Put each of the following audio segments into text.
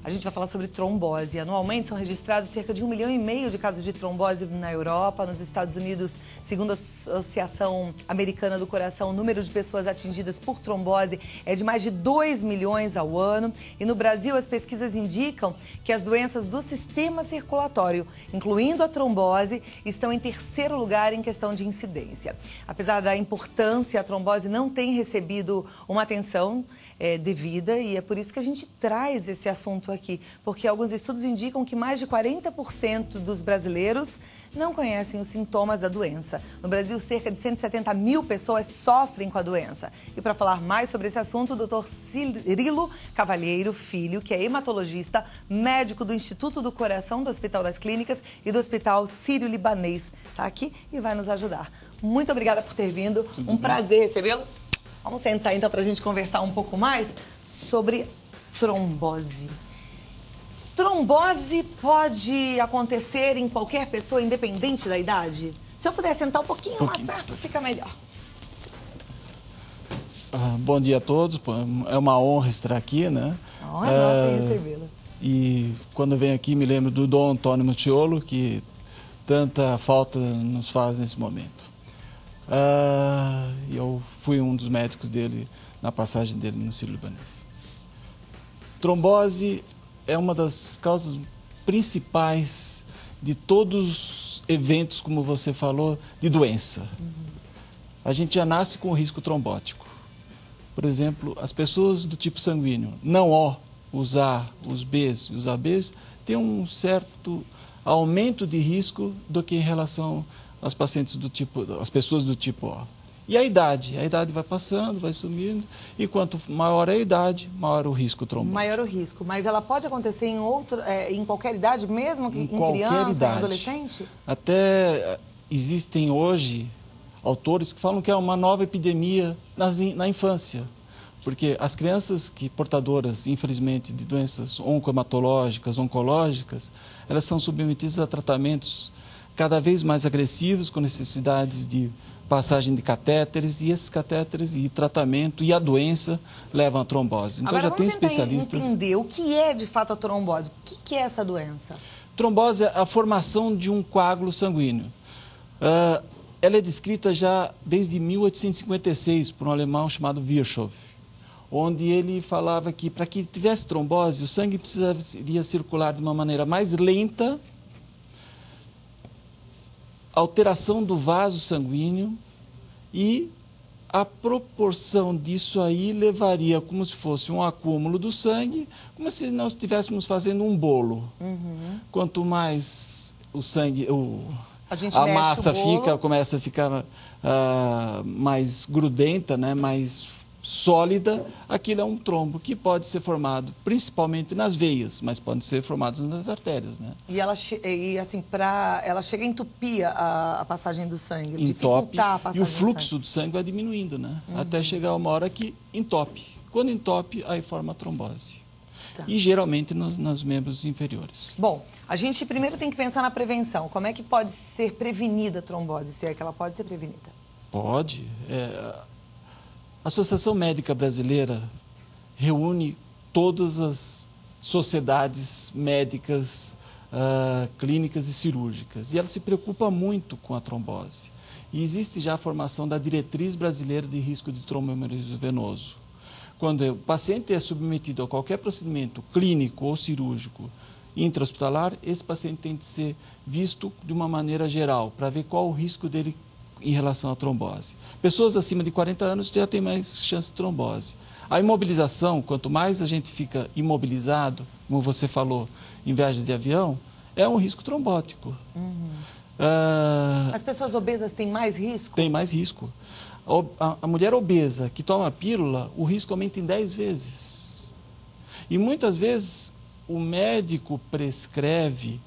A gente vai falar sobre trombose. Anualmente são registrados cerca de 1,5 milhão de casos de trombose na Europa. Nos Estados Unidos, segundo a Associação Americana do Coração, o número de pessoas atingidas por trombose é de mais de 2 milhões ao ano. E no Brasil, as pesquisas indicam que as doenças do sistema circulatório, incluindo a trombose, estão em terceiro lugar em questão de incidência. Apesar da importância, a trombose não tem recebido uma atenção devida, e é por isso que a gente traz esse assunto aqui, porque alguns estudos indicam que mais de 40% dos brasileiros não conhecem os sintomas da doença. No Brasil, cerca de 170 mil pessoas sofrem com a doença. E para falar mais sobre esse assunto, o Dr. Cirilo Cavalheiro Filho, que é hematologista, médico do Instituto do Coração do Hospital das Clínicas e do Hospital Sírio-Libanês, está aqui e vai nos ajudar. Muito obrigada por ter vindo, um prazer recebê-lo. Vamos sentar então para a gente conversar um pouco mais sobre trombose. Trombose pode acontecer em qualquer pessoa, independente da idade? Se eu puder sentar um pouquinho mais perto, fica melhor. Bom dia a todos, é uma honra estar aqui, né? A honra é nossa recebê-lo. E quando eu venho aqui me lembro do Dom Antônio Mucciolo, que tanta falta nos faz nesse momento. Eu fui um dos médicos dele na passagem dele no Sírio-Libanês. Trombose é uma das causas principais de todos os eventos, como você falou, de doença. A gente já nasce com o risco trombótico. Por exemplo, as pessoas do tipo sanguíneo, não O, os A, os Bs e os ABs, têm um certo aumento de risco do que em relação às pacientes do tipo, as pessoas do tipo O. E a idade vai passando, vai sumindo, e quanto maior a idade, maior o risco trombótico. Maior o risco, mas ela pode acontecer em qualquer idade, mesmo que em criança, em adolescente? Até existem hoje autores que falam que é uma nova epidemia na infância, porque as crianças portadoras, infelizmente, de doenças oncohematológicas, oncológicas, elas são submetidas a tratamentos cada vez mais agressivos, com necessidades de passagem de catéteres, e esses catéteres e tratamento e a doença levam à trombose. Então agora, já tem especialistas. Vamos entender o que é de fato a trombose. O que é essa doença? Trombose é a formação de um coágulo sanguíneo. Ela é descrita já desde 1856 por um alemão chamado Virchow, onde ele falava que para que tivesse trombose, o sangue precisaria circular de uma maneira mais lenta, alteração do vaso sanguíneo, e a proporção disso aí levaria como se fosse um acúmulo do sangue, como se nós estivéssemos fazendo um bolo. Quanto mais o sangue, a massa começa a ficar mais grudenta, né, mais sólida, aquilo é um trombo que pode ser formado principalmente nas veias, mas pode ser formado nas artérias, né? E ela ela chega a entupir a passagem do sangue, entope, dificultar a passagem e o fluxo do sangue vai diminuindo, né? Até chegar uma hora que entope. Quando entope, aí forma a trombose. Tá. E geralmente nos membros inferiores. Bom, a gente primeiro tem que pensar na prevenção. Como é que pode ser prevenida a trombose, se é que ela pode ser prevenida? Pode. A Associação Médica Brasileira reúne todas as sociedades médicas, clínicas e cirúrgicas, e ela se preocupa muito com a trombose. E existe já a formação da Diretriz Brasileira de Risco de Tromboembolismo Venoso. Quando o paciente é submetido a qualquer procedimento clínico ou cirúrgico intra-hospitalar, esse paciente tem que ser visto de uma maneira geral, para ver qual o risco dele em relação à trombose. Pessoas acima de 40 anos já têm mais chance de trombose. A imobilização, quanto mais a gente fica imobilizado, como você falou, em viagens de avião, é um risco trombótico. As pessoas obesas têm mais risco? Tem mais risco. A mulher obesa que toma a pílula, o risco aumenta em 10 vezes. E muitas vezes o médico prescreve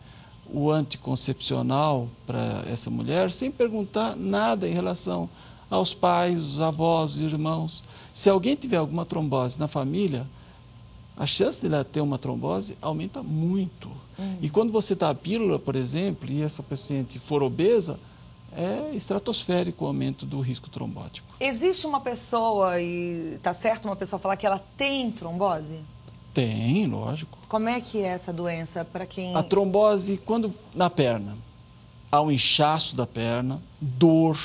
o anticoncepcional para essa mulher sem perguntar nada em relação aos pais, os avós, os irmãos. Se alguém tiver alguma trombose na família, a chance de ela ter uma trombose aumenta muito. E quando você dá a pílula, por exemplo, e essa paciente for obesa, é estratosférico o aumento do risco trombótico. Existe uma pessoa, e está certo uma pessoa falar que ela tem trombose? Tem, lógico. Como é que é essa doença para quem... A trombose, quando na perna, há um inchaço da perna, dor,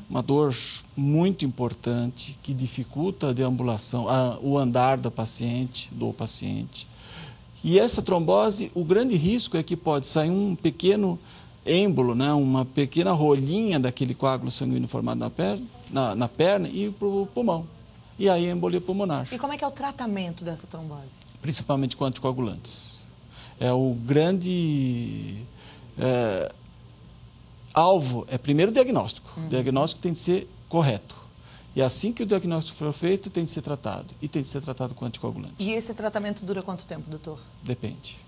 uma dor muito importante que dificulta a deambulação, o andar do paciente. E essa trombose, o grande risco é que pode sair um pequeno êmbolo, né, uma pequena rolinha daquele coágulo sanguíneo formado na perna e para o pulmão. E aí a embolia pulmonar. E como é que é o tratamento dessa trombose? Principalmente com anticoagulantes. É o grande alvo, é primeiro o diagnóstico. O diagnóstico tem que ser correto. E assim que o diagnóstico for feito, tem que ser tratado. E tem que ser tratado com anticoagulante. E esse tratamento dura quanto tempo, doutor? Depende.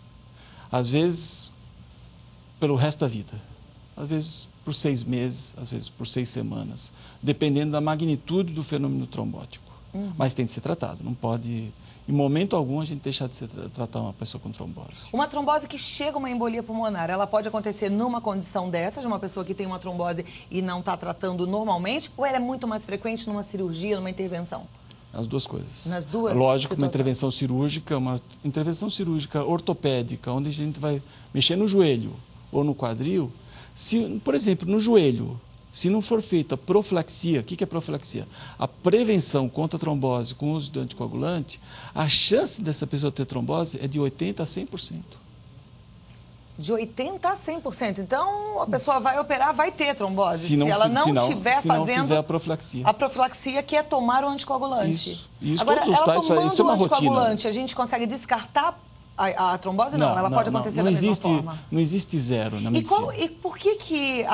Às vezes, pelo resto da vida. Às vezes, por 6 meses, às vezes, por 6 semanas. Dependendo da magnitude do fenômeno trombótico. Mas tem que ser tratado. Não pode, em momento algum, a gente deixar de tratar uma pessoa com trombose. Uma trombose que chega a uma embolia pulmonar, ela pode acontecer numa condição dessa, de uma pessoa que tem uma trombose e não está tratando normalmente, ou ela é muito mais frequente numa cirurgia, numa intervenção? As duas coisas. Nas duas Lógico, situações. uma intervenção cirúrgica ortopédica, onde a gente vai mexer no joelho ou no quadril. Se, por exemplo, no joelho, se não for feita profilaxia, o que é profilaxia? A prevenção contra a trombose com o uso de anticoagulante, a chance dessa pessoa ter trombose é de 80% a 100%. De 80% a 100%. Então, a pessoa vai operar, vai ter trombose. Se ela não estiver se não fazendo fizer a profilaxia. a profilaxia, que é tomar o anticoagulante. Isso. Agora, Todos os ela pais tomando isso é uma o anticoagulante, rotina. A gente consegue descartar a trombose? Não, ela pode acontecer da mesma forma. Não existe zero na medicina. E por que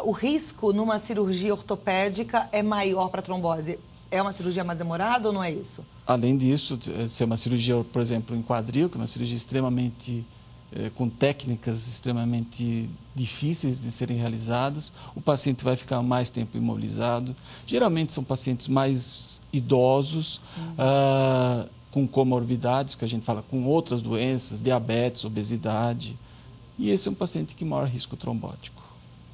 o risco numa cirurgia ortopédica é maior para trombose? É uma cirurgia mais demorada ou não é isso? Além disso, se é uma cirurgia, por exemplo, em quadril, que é uma cirurgia extremamente, com técnicas extremamente difíceis de serem realizadas, o paciente vai ficar mais tempo imobilizado. Geralmente são pacientes mais idosos, com comorbidades, que a gente fala, com outras doenças, diabetes, obesidade. E esse é um paciente que maior risco trombótico.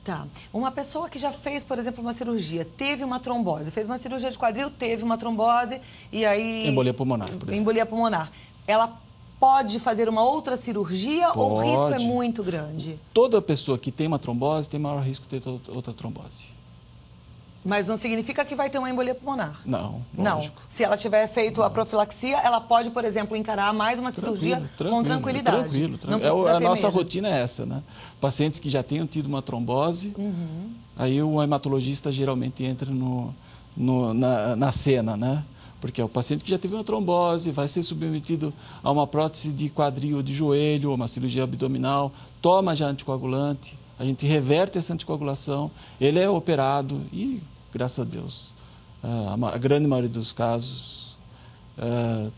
Tá. Uma pessoa que já fez, por exemplo, uma cirurgia, teve uma trombose, fez uma cirurgia de quadril, teve uma trombose e aí... Embolia pulmonar, por exemplo. Embolia pulmonar. Ela pode fazer uma outra cirurgia ou o risco é muito grande? Toda pessoa que tem uma trombose tem maior risco de ter outra trombose. Mas não significa que vai ter uma embolia pulmonar? Não, lógico. Não. Se ela tiver feito a profilaxia, ela pode, por exemplo, encarar mais uma cirurgia com tranquilidade. Tranquilo. A nossa rotina é essa, né? Pacientes que já tenham tido uma trombose, aí o hematologista geralmente entra na cena, né? Porque é o paciente que já teve uma trombose, vai ser submetido a uma prótese de quadril ou de joelho, ou uma cirurgia abdominal, toma já anticoagulante, a gente reverte essa anticoagulação, ele é operado e, graças a Deus, a grande maioria dos casos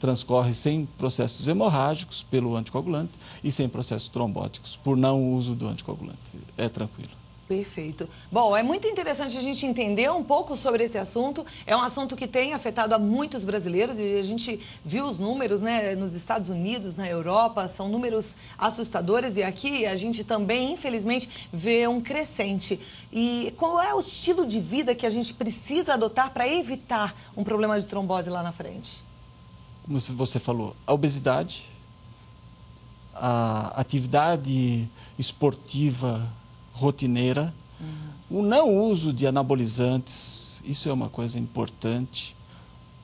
transcorre sem processos hemorrágicos pelo anticoagulante e sem processos trombóticos, por não uso do anticoagulante. É tranquilo. Perfeito. Bom, é muito interessante a gente entender um pouco sobre esse assunto. É um assunto que tem afetado a muitos brasileiros e a gente viu os números, né, nos Estados Unidos, na Europa, são números assustadores e aqui a gente também, infelizmente, vê um crescente. E qual é o estilo de vida que a gente precisa adotar para evitar um problema de trombose lá na frente? Como você falou, a obesidade, a atividade esportiva rotineira, o não uso de anabolizantes, isso é uma coisa importante,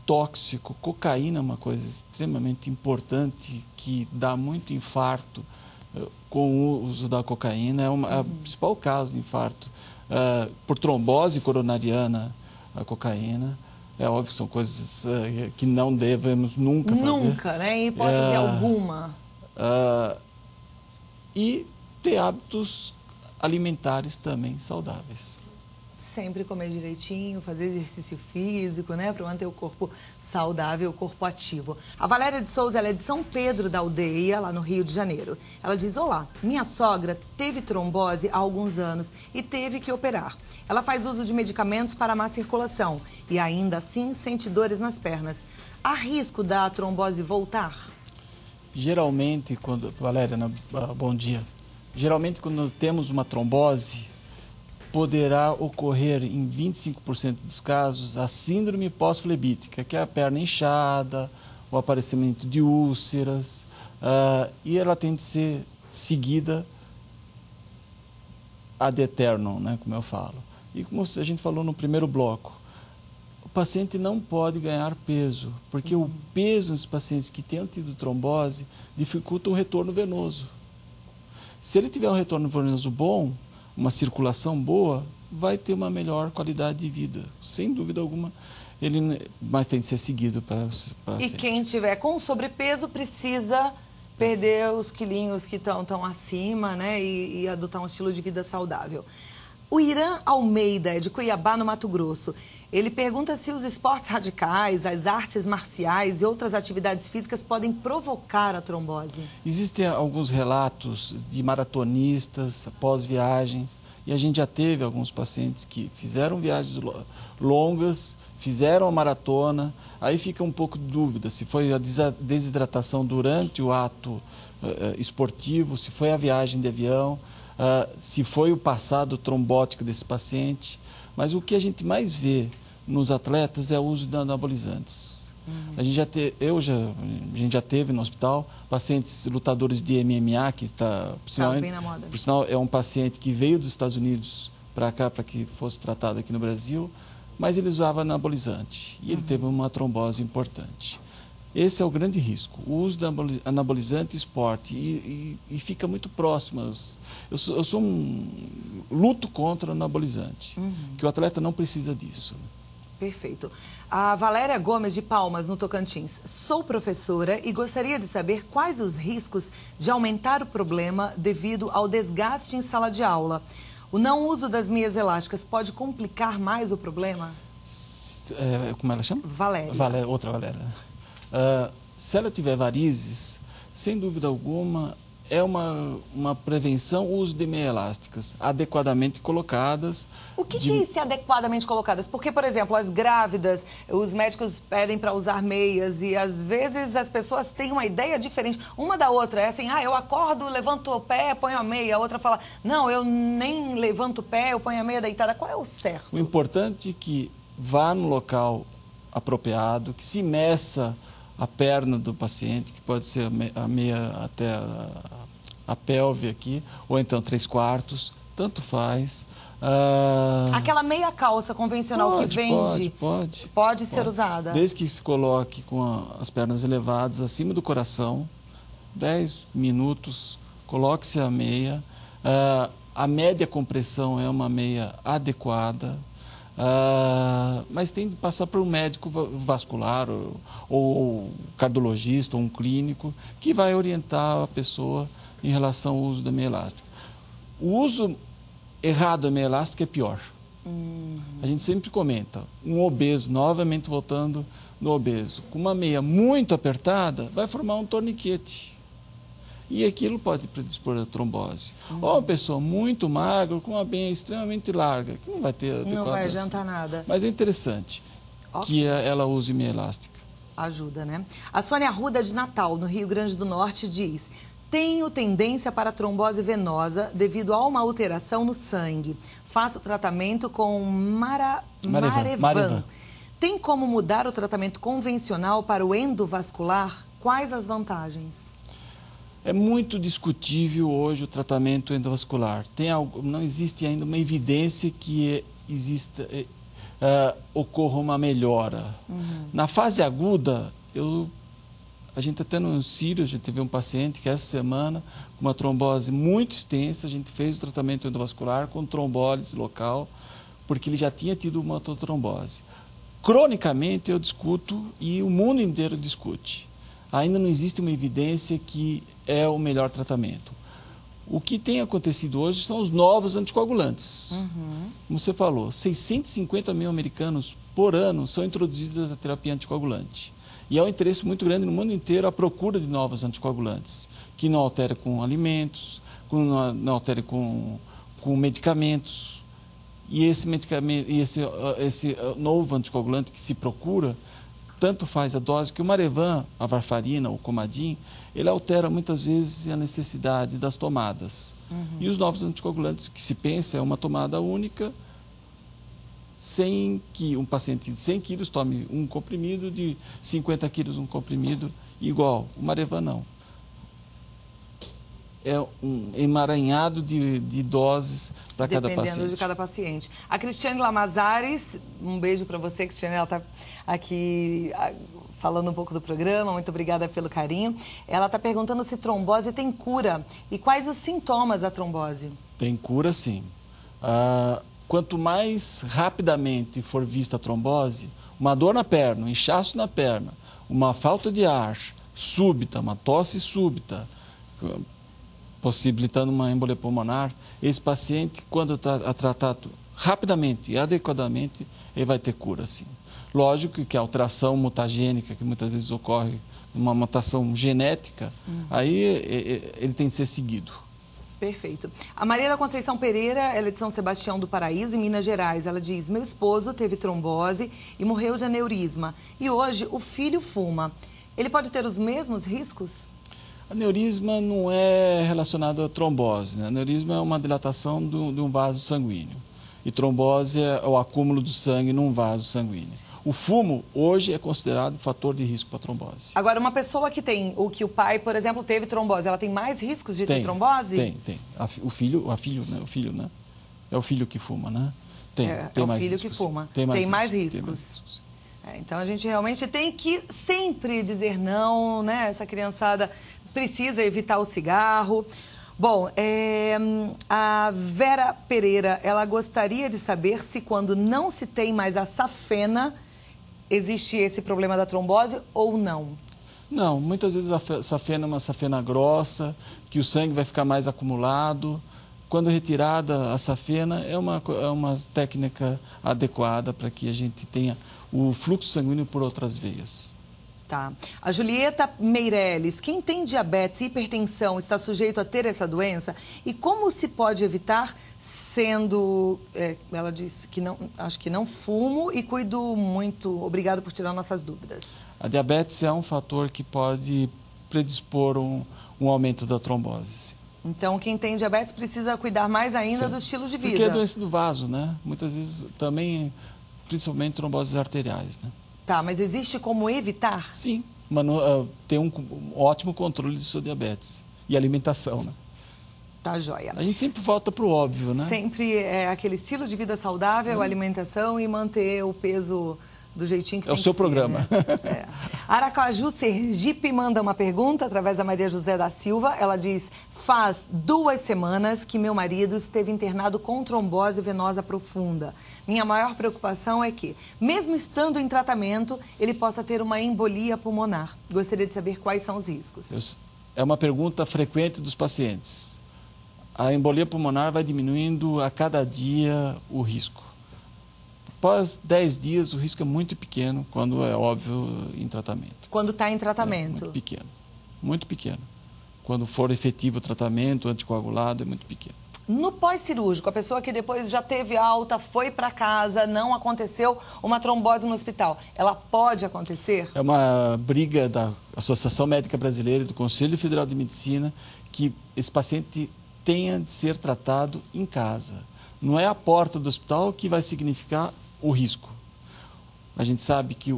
tóxico, cocaína é uma coisa extremamente importante que dá muito infarto com o uso da cocaína, é o principal caso de infarto por trombose coronariana, a cocaína. É óbvio que são coisas que não devemos nunca fazer. Nunca, né? Em hipótese alguma. E ter hábitos alimentares também saudáveis. Sempre comer direitinho, fazer exercício físico, né? Para manter o corpo saudável, o corpo ativo. A Valéria de Souza, ela é de São Pedro da Aldeia, lá no Rio de Janeiro. Ela diz, olá, minha sogra teve trombose há alguns anos e teve que operar. Ela faz uso de medicamentos para a má circulação e ainda assim sente dores nas pernas. Há risco da trombose voltar? Geralmente, Valéria, bom dia. Geralmente, quando temos uma trombose, poderá ocorrer em 25% dos casos a síndrome pós-flebítica, que é a perna inchada, o aparecimento de úlceras, e ela tem de ser seguida ad eternum, né, como eu falo. E como a gente falou no primeiro bloco, o paciente não pode ganhar peso, porque o peso nos pacientes que tenham tido trombose dificulta o retorno venoso. Se ele tiver um retorno venoso bom, uma circulação boa, vai ter uma melhor qualidade de vida, sem dúvida alguma. Mas tem de ser seguido para E quem estiver com sobrepeso precisa perder os quilinhos que estão acima, né, e adotar um estilo de vida saudável. O Irã Almeida, é de Cuiabá, no Mato Grosso. Ele pergunta se os esportes radicais, as artes marciais e outras atividades físicas podem provocar a trombose. Existem alguns relatos de maratonistas após viagens, e a gente já teve alguns pacientes que fizeram viagens longas, fizeram a maratona, aí fica um pouco de dúvida se foi a desidratação durante o ato esportivo, se foi a viagem de avião, se foi o passado trombótico desse paciente. Mas o que a gente mais vê nos atletas é o uso de anabolizantes. A gente já teve no hospital pacientes lutadores de MMA, que está, bem na moda. Por sinal, é um paciente que veio dos Estados Unidos para cá, para que fosse tratado aqui no Brasil, mas ele usava anabolizante e ele teve uma trombose importante. Esse é o grande risco, o uso de anabolizante e esporte, e fica muito próximo. Luto contra o anabolizante, que o atleta não precisa disso. Perfeito. A Valéria Gomes, de Palmas, no Tocantins. Sou professora e gostaria de saber quais os riscos de aumentar o problema devido ao desgaste em sala de aula. O não uso das meias elásticas pode complicar mais o problema? Como ela chama? Valéria. Outra Valéria. Se ela tiver varizes, sem dúvida alguma, é uma prevenção o uso de meias elásticas, adequadamente colocadas. O que é esse adequadamente colocadas? Porque, por exemplo, as grávidas, os médicos pedem para usar meias e, às vezes, as pessoas têm uma ideia diferente uma da outra. É assim, eu acordo, levanto o pé, ponho a meia. A outra fala, não, eu nem levanto o pé, eu ponho a meia deitada. Qual é o certo? O importante é que vá no local apropriado, que se meça a perna do paciente, que pode ser a meia até a pelve aqui, ou então 3/4, tanto faz. Aquela meia calça convencional que vende pode ser usada? Desde que se coloque com as pernas elevadas acima do coração, 10 minutos, coloque-se a meia. A média compressão é uma meia adequada. Mas tem de passar por um médico vascular ou cardiologista ou um clínico que vai orientar a pessoa em relação ao uso da meia elástica. O uso errado da meia elástica é pior. A gente sempre comenta, um obeso, novamente voltando no obeso, com uma meia muito apertada, vai formar um torniquete. E aquilo pode predispor a trombose. Ou uma pessoa muito magra, com uma meia extremamente larga, que não vai ter... Não vai adiantar nada. Mas é interessante que ela use meia elástica. Ajuda, né? A Sônia Arruda, de Natal, no Rio Grande do Norte, diz: tenho tendência para trombose venosa devido a uma alteração no sangue. Faço tratamento com Marevan. Tem como mudar o tratamento convencional para o endovascular? Quais as vantagens? É muito discutível hoje o tratamento endovascular. Não existe ainda uma evidência que ocorra uma melhora. Na fase aguda, a gente até no Sírio, a gente teve um paciente que essa semana, com uma trombose muito extensa, a gente fez o tratamento endovascular com trombólise local, porque ele já tinha tido uma trombose. Cronicamente eu discuto e o mundo inteiro discute. Ainda não existe uma evidência que é o melhor tratamento. O que tem acontecido hoje são os novos anticoagulantes. Como você falou, 650 mil americanos por ano são introduzidos à terapia anticoagulante. E há um interesse muito grande no mundo inteiro à procura de novos anticoagulantes, que não alterem com alimentos, não alterem com medicamentos. E esse medicamento, esse novo anticoagulante que se procura, tanto faz a dose que o Marevan, a varfarina, o Coumadin, ele altera muitas vezes a necessidade das tomadas. E os novos anticoagulantes, que se pensa é uma tomada única, sem que um paciente de 100 quilos tome um comprimido, de 50 quilos um comprimido igual. O Marevan não. É um emaranhado de doses para cada paciente. Dependendo de cada paciente. A Cristiane Lamazares, um beijo para você, Cristiane, ela está aqui falando um pouco do programa, muito obrigada pelo carinho. Ela está perguntando se trombose tem cura e quais os sintomas da trombose. Tem cura, sim. Quanto mais rapidamente for vista a trombose, uma dor na perna, um inchaço na perna, uma falta de ar súbita, uma tosse súbita, possibilitando uma embolia pulmonar, esse paciente, quando tratado rapidamente e adequadamente, ele vai ter cura, sim. Lógico que a alteração mutagênica, que muitas vezes ocorre, uma mutação genética, aí ele tem que ser seguido. Perfeito. A Maria da Conceição Pereira, ela é de São Sebastião do Paraíso, em Minas Gerais. Ela diz, meu esposo teve trombose e morreu de aneurisma. E hoje o filho fuma. Ele pode ter os mesmos riscos? Aneurisma não é relacionado à trombose, né? Aneurisma é uma dilatação de um vaso sanguíneo. E trombose é o acúmulo do sangue num vaso sanguíneo. O fumo, hoje, é considerado fator de risco para trombose. Agora, uma pessoa que tem, que o pai, por exemplo, teve trombose, ela tem mais riscos de ter trombose? Tem. O filho, né? É o filho que fuma, né? Tem mais filho riscos. Que fuma. Tem mais riscos. Então, a gente realmente tem que sempre dizer não, né? Essa criançada precisa evitar o cigarro. Bom, a Vera Pereira, ela gostaria de saber se quando não se tem mais a safena, existe esse problema da trombose ou não? Não, muitas vezes a safena é uma safena grossa, que o sangue vai ficar mais acumulado. Quando retirada a safena, é uma técnica adequada para que a gente tenha o fluxo sanguíneo por outras veias. Tá. A Julieta Meirelles, quem tem diabetes e hipertensão está sujeito a ter essa doença? E como se pode evitar sendo... ela disse que não, acho que não fumo e cuido muito. Obrigado por tirar nossas dúvidas. A diabetes é um fator que pode predispor um aumento da trombose. Então, quem tem diabetes precisa cuidar mais ainda do estilo de vida. Porque é doença do vaso, né? Muitas vezes também, principalmente tromboses arteriais, né? Tá, mas existe como evitar? Sim, ter um ótimo controle do seu diabetes e alimentação, né? Tá, joia. A gente sempre volta para o óbvio, né? Sempre é aquele estilo de vida saudável, alimentação e manter o peso do jeitinho que tem que ser. É o seu programa. Né? Aracaju, Sergipe, manda uma pergunta através da Maria José da Silva. Ela diz, faz 2 semanas que meu marido esteve internado com trombose venosa profunda. Minha maior preocupação é que, mesmo estando em tratamento, ele possa ter uma embolia pulmonar. Gostaria de saber quais são os riscos. É uma pergunta frequente dos pacientes. A embolia pulmonar vai diminuindo a cada dia o risco. Após 10 dias, o risco é muito pequeno, quando é óbvio em tratamento. Quando está em tratamento? Muito pequeno, muito pequeno. Quando for efetivo o tratamento, anticoagulado, é muito pequeno. No pós-cirúrgico, a pessoa que depois já teve alta, foi para casa, não aconteceu uma trombose no hospital, ela pode acontecer? É uma briga da Associação Médica Brasileira e do Conselho Federal de Medicina que esse paciente tenha de ser tratado em casa. Não é a porta do hospital que vai significar o risco. A gente sabe que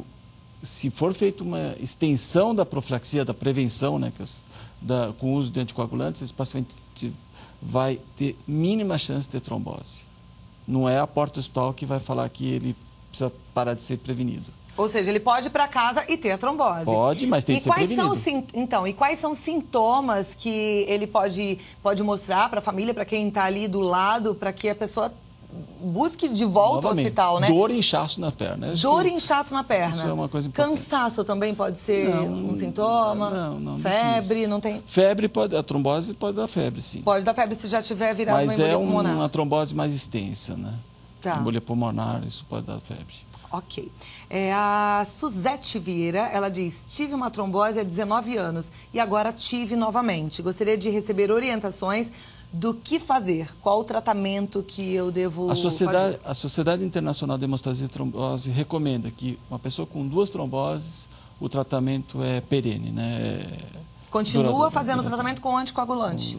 se for feita uma extensão da profilaxia, da prevenção, né, com o uso de anticoagulantes, esse paciente vai ter mínima chance de ter trombose. Não é a porta do hospital que vai falar que ele precisa parar de ser prevenido. Ou seja, ele pode ir para casa e ter a trombose. Pode, mas tem que ser prevenido. Então, e quais são os sintomas que ele pode mostrar para a família, para quem está ali do lado, para que a pessoa busque de volta ao hospital, né? Dor e inchaço na perna. Dor e inchaço na perna. Isso é uma coisa importante. Cansaço também pode ser um sintoma? Não. Febre, difícil. não tem? Febre, a trombose pode dar febre, sim. Pode dar febre se já tiver virado uma embolia pulmonar. Mas é uma trombose mais extensa, né? Tá. Embolia pulmonar, isso pode dar febre. Ok. A Suzete Vieira, ela diz, tive uma trombose há 19 anos e agora tive novamente. Gostaria de receber orientações do que fazer, qual o tratamento que eu devo fazer. A Sociedade Internacional de Hemostasia e Trombose recomenda que uma pessoa com 2 tromboses, o tratamento é perene, né? Continua fazendo o tratamento com anticoagulante?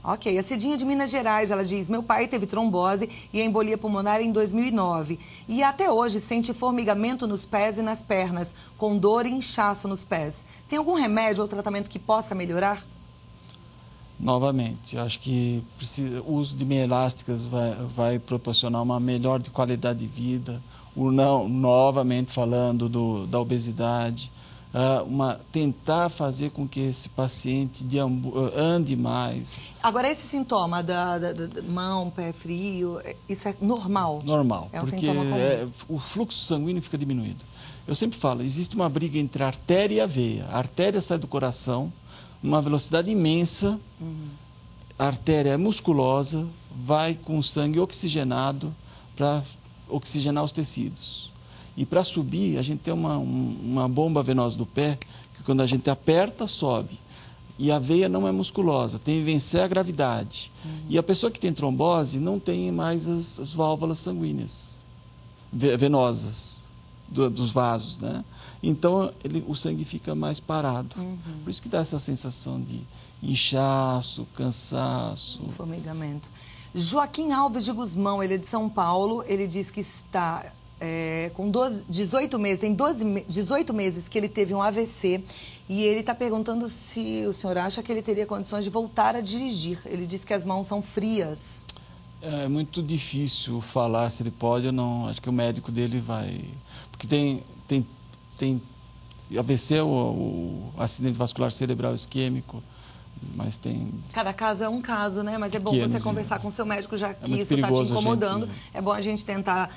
Ok, a Cidinha de Minas Gerais, ela diz, meu pai teve trombose e embolia pulmonar em 2009 e até hoje sente formigamento nos pés e nas pernas, com dor e inchaço nos pés. Tem algum remédio ou tratamento que possa melhorar? Novamente, acho que o uso de meias elásticas vai proporcionar uma melhor qualidade de vida. Novamente falando da obesidade, tentar fazer com que esse paciente ande mais. Agora, esse sintoma da mão, pé frio, isso é normal? Normal, é um porque sintoma comum. O fluxo sanguíneo fica diminuído. Eu sempre falo, existe uma briga entre a artéria e a veia. A artéria sai do coração numa velocidade imensa, a artéria é musculosa, vai com o sangue oxigenado para oxigenar os tecidos. E para subir, a gente tem uma bomba venosa do pé, que quando a gente aperta, sobe. E a veia não é musculosa, tem que vencer a gravidade. E a pessoa que tem trombose não tem mais as válvulas sanguíneas, venosas, dos vasos, né? Então, o sangue fica mais parado. Por isso que dá essa sensação de inchaço, cansaço. Formigamento. Joaquim Alves de Guzmão, ele é de São Paulo, ele diz que está com 18 meses, tem 18 meses que ele teve um AVC e ele está perguntando se o senhor acha que ele teria condições de voltar a dirigir. Ele diz que as mãos são frias. É muito difícil falar se ele pode ou não. Acho que o médico dele vai... Porque tem AVC, o acidente vascular cerebral isquêmico, mas tem... Cada caso é um caso, né? Mas é bom você conversar com o seu médico, já que isso está te incomodando. É bom a gente tentar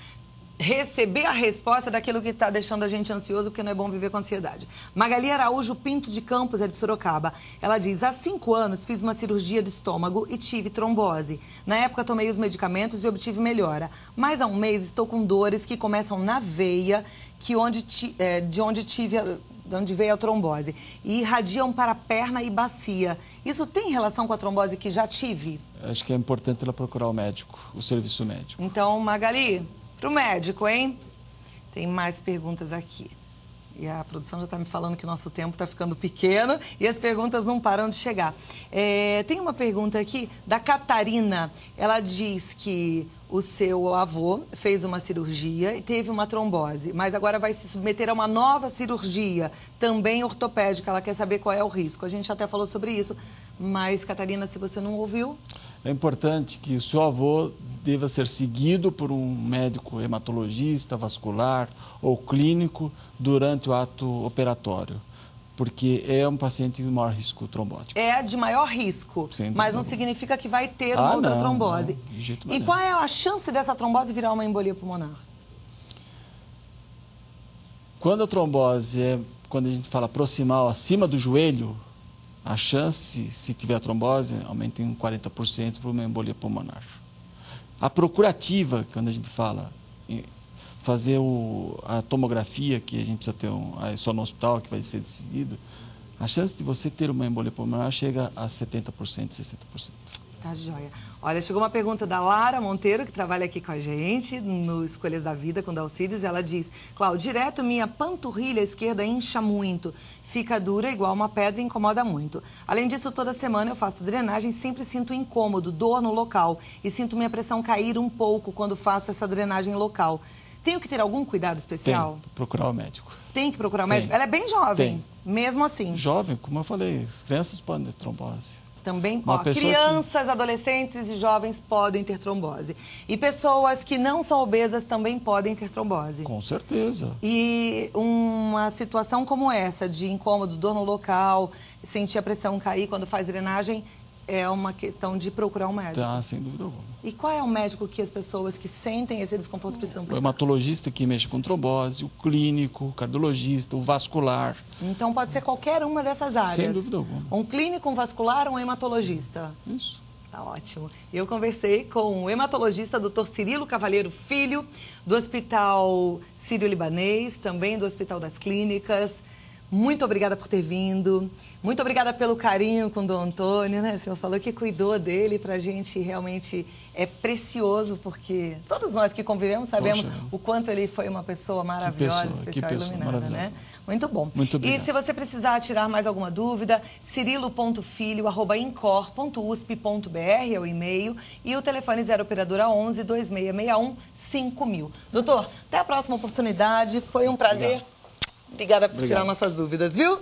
receber a resposta daquilo que está deixando a gente ansioso, porque não é bom viver com ansiedade. Magali Araújo Pinto de Campos, é de Sorocaba. Ela diz, há 5 anos fiz uma cirurgia de estômago e tive trombose. Na época tomei os medicamentos e obtive melhora. Mas há um mês estou com dores que começam na veia, de onde veio a trombose, e irradiam para a perna e bacia. Isso tem relação com a trombose que já tive? Acho que é importante ela procurar o médico, o serviço médico. Então, Magali, para o médico, hein? Tem mais perguntas aqui. E a produção já está me falando que o nosso tempo está ficando pequeno e as perguntas não param de chegar. Tem uma pergunta aqui da Catarina. Ela diz que o seu avô fez uma cirurgia e teve uma trombose, mas agora vai se submeter a uma nova cirurgia, também ortopédica. Ela quer saber qual é o risco. A gente até falou sobre isso, mas, Catarina, se você não ouviu... É importante que o seu avô deva ser seguido por um médico hematologista, vascular ou clínico durante o ato operatório, porque é um paciente de maior risco trombótico. É de maior risco, mas não significa que vai ter uma outra trombose. Não, de jeito e nenhum. Qual é a chance dessa trombose virar uma embolia pulmonar? Quando a trombose quando a gente fala proximal, acima do joelho, a chance, se tiver trombose, aumenta em 40% para uma embolia pulmonar. A procurativa, quando a gente fala fazer a tomografia, que a gente precisa ter só no hospital, que vai ser decidido, a chance de você ter uma embolia pulmonar chega a 70%, 60%. Tá joia. Olha, chegou uma pergunta da Lara Monteiro, que trabalha aqui com a gente, no Escolhas da Vida, com Dalcides. Ela diz, Cláudio, direto minha panturrilha esquerda incha muito, fica dura igual uma pedra e incomoda muito. Além disso, toda semana eu faço drenagem, sempre sinto incômodo, dor no local e sinto minha pressão cair um pouco quando faço essa drenagem local. Tenho que ter algum cuidado especial? Tem que procurar o médico. Tem que procurar o médico? Ela é bem jovem, mesmo assim. Jovem, como eu falei, as crianças podem ter trombose. Também, crianças, adolescentes e jovens podem ter trombose. E pessoas que não são obesas também podem ter trombose. Com certeza. E uma situação como essa, de incômodo, dor no local, sentir a pressão cair quando faz drenagem, é uma questão de procurar um médico. Tá, sem dúvida alguma. E qual é o médico que as pessoas que sentem esse desconforto precisam procurar? O hematologista que mexe com trombose, o clínico, o cardiologista, o vascular. Então pode ser qualquer uma dessas áreas. Sem dúvida alguma. Um clínico, um vascular, um hematologista. Isso. Tá ótimo. Eu conversei com o hematologista Dr. Cirilo Cavalheiro Filho, do Hospital Sírio-Libanês, também do Hospital das Clínicas. Muito obrigada por ter vindo. Muito obrigada pelo carinho com o Dom Antônio, né? O senhor falou que cuidou dele, pra gente realmente é precioso, porque todos nós que convivemos sabemos o quanto ele foi uma pessoa maravilhosa, especial e iluminada, né? Muito bom. Muito obrigado. E se você precisar tirar mais alguma dúvida, cirilo.filho@incor.usp.br é o e-mail e o telefone 0 operadora 11 2661 5000. Doutor, até a próxima oportunidade. Foi um prazer. Obrigada por tirar nossas dúvidas, viu?